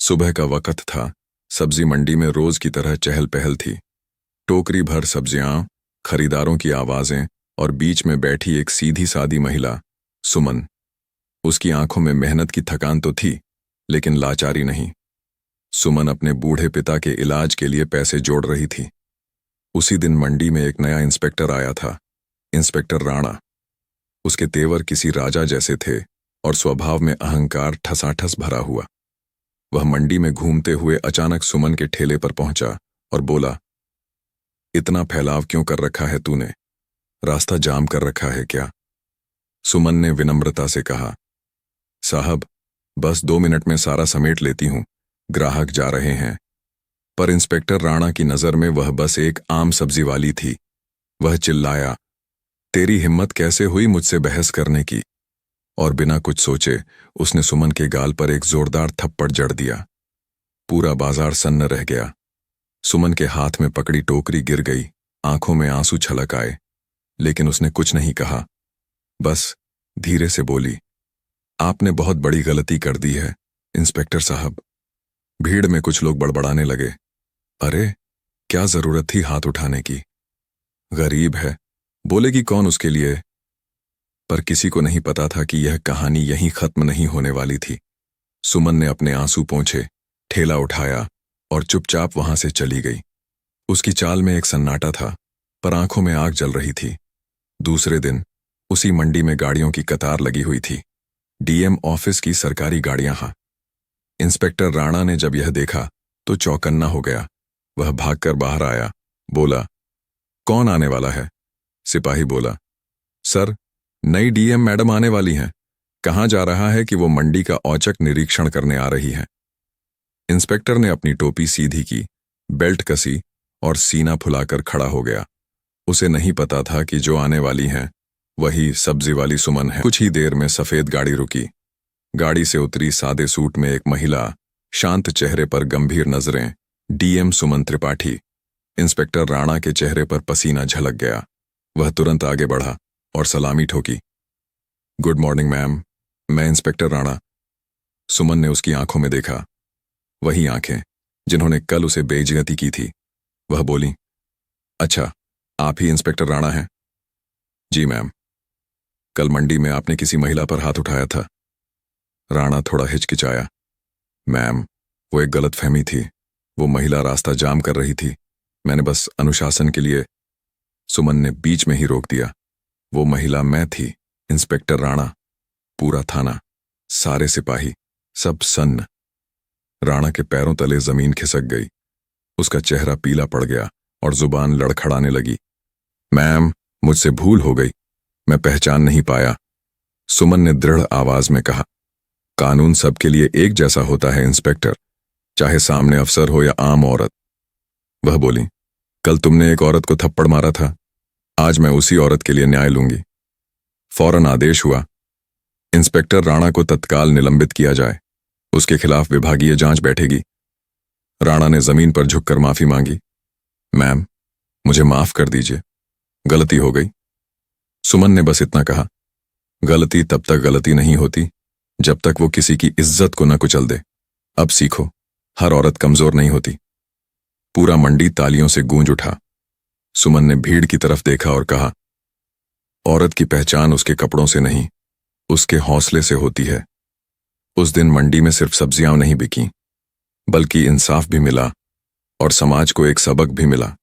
सुबह का वक्त था। सब्जी मंडी में रोज की तरह चहल पहल थी। टोकरी भर सब्जियां, खरीदारों की आवाजें और बीच में बैठी एक सीधी सादी महिला, सुमन। उसकी आंखों में मेहनत की थकान तो थी, लेकिन लाचारी नहीं। सुमन अपने बूढ़े पिता के इलाज के लिए पैसे जोड़ रही थी। उसी दिन मंडी में एक नया इंस्पेक्टर आया था, इंस्पेक्टर राणा। उसके तेवर किसी राजा जैसे थे और स्वभाव में अहंकार ठसाठस भरा हुआ। वह मंडी में घूमते हुए अचानक सुमन के ठेले पर पहुंचा और बोला, इतना फैलाव क्यों कर रखा है तूने? रास्ता जाम कर रखा है क्या? सुमन ने विनम्रता से कहा, साहब, बस 2 मिनट में सारा समेट लेती हूं, ग्राहक जा रहे हैं। पर इंस्पेक्टर राणा की नजर में वह बस एक आम सब्जी वाली थी। वह चिल्लाया, तेरी हिम्मत कैसे हुई मुझसे बहस करने की? और बिना कुछ सोचे उसने सुमन के गाल पर एक जोरदार थप्पड़ जड़ दिया। पूरा बाजार सन्न रह गया। सुमन के हाथ में पकड़ी टोकरी गिर गई, आंखों में आंसू छलक आए, लेकिन उसने कुछ नहीं कहा। बस धीरे से बोली, आपने बहुत बड़ी गलती कर दी है इंस्पेक्टर साहब। भीड़ में कुछ लोग बड़बड़ाने लगे, अरे क्या जरूरत थी हाथ उठाने की? गरीब है, बोलेगी कौन उसके लिए? पर किसी को नहीं पता था कि यह कहानी यहीं खत्म नहीं होने वाली थी। सुमन ने अपने आंसू पोंछे, ठेला उठाया और चुपचाप वहां से चली गई। उसकी चाल में एक सन्नाटा था, पर आंखों में आग जल रही थी। दूसरे दिन उसी मंडी में गाड़ियों की कतार लगी हुई थी, डीएम ऑफिस की सरकारी गाड़ियां। हाँ, इंस्पेक्टर राणा ने जब यह देखा तो चौकन्ना हो गया। वह भागकर बाहर आया, बोला, कौन आने वाला है? सिपाही बोला, सर, नई डीएम मैडम आने वाली हैं। कहाँ जा रहा है कि वो मंडी का औचक निरीक्षण करने आ रही है। इंस्पेक्टर ने अपनी टोपी सीधी की, बेल्ट कसी और सीना फुलाकर खड़ा हो गया। उसे नहीं पता था कि जो आने वाली हैं वही सब्जी वाली सुमन है। कुछ ही देर में सफेद गाड़ी रुकी। गाड़ी से उतरी सादे सूट में एक महिला, शांत चेहरे पर गंभीर नजरें, डीएम सुमन त्रिपाठी। इंस्पेक्टर राणा के चेहरे पर पसीना झलक गया। वह तुरंत आगे बढ़ा और सलामी ठोकी। गुड मॉर्निंग मैम, मैं इंस्पेक्टर राणा। सुमन ने उसकी आंखों में देखा, वही आंखें जिन्होंने कल उसे बेइज्जती की थी। वह बोली, अच्छा, आप ही इंस्पेक्टर राणा हैं? जी मैम। कल मंडी में आपने किसी महिला पर हाथ उठाया था। राणा थोड़ा हिचकिचाया। मैम, वो एक गलतफहमी थी। वो महिला रास्ता जाम कर रही थी, मैंने बस अनुशासन के लिए। सुमन ने बीच में ही रोक दिया। वो महिला मैं थी, इंस्पेक्टर राणा। पूरा थाना, सारे सिपाही, सब सन्न। राणा के पैरों तले जमीन खिसक गई। उसका चेहरा पीला पड़ गया और जुबान लड़खड़ाने लगी। मैम, मुझसे भूल हो गई, मैं पहचान नहीं पाया। सुमन ने दृढ़ आवाज में कहा, कानून सबके लिए एक जैसा होता है इंस्पेक्टर, चाहे सामने अफसर हो या आम औरत। वह बोली, कल तुमने एक औरत को थप्पड़ मारा था, आज मैं उसी औरत के लिए न्याय लूंगी। फौरन आदेश हुआ, इंस्पेक्टर राणा को तत्काल निलंबित किया जाए। उसके खिलाफ विभागीय जांच बैठेगी। राणा ने जमीन पर झुककर माफी मांगी। मैम, मुझे माफ कर दीजिए, गलती हो गई। सुमन ने बस इतना कहा, गलती तब तक गलती नहीं होती जब तक वो किसी की इज्जत को न कुचल दे। अब सीखो, हर औरत कमजोर नहीं होती। पूरा मंडी तालियों से गूंज उठा। सुमन ने भीड़ की तरफ देखा और कहा, औरत की पहचान उसके कपड़ों से नहीं, उसके हौसले से होती है। उस दिन मंडी में सिर्फ सब्जियां नहीं बिकी, बल्कि इंसाफ भी मिला और समाज को एक सबक भी मिला।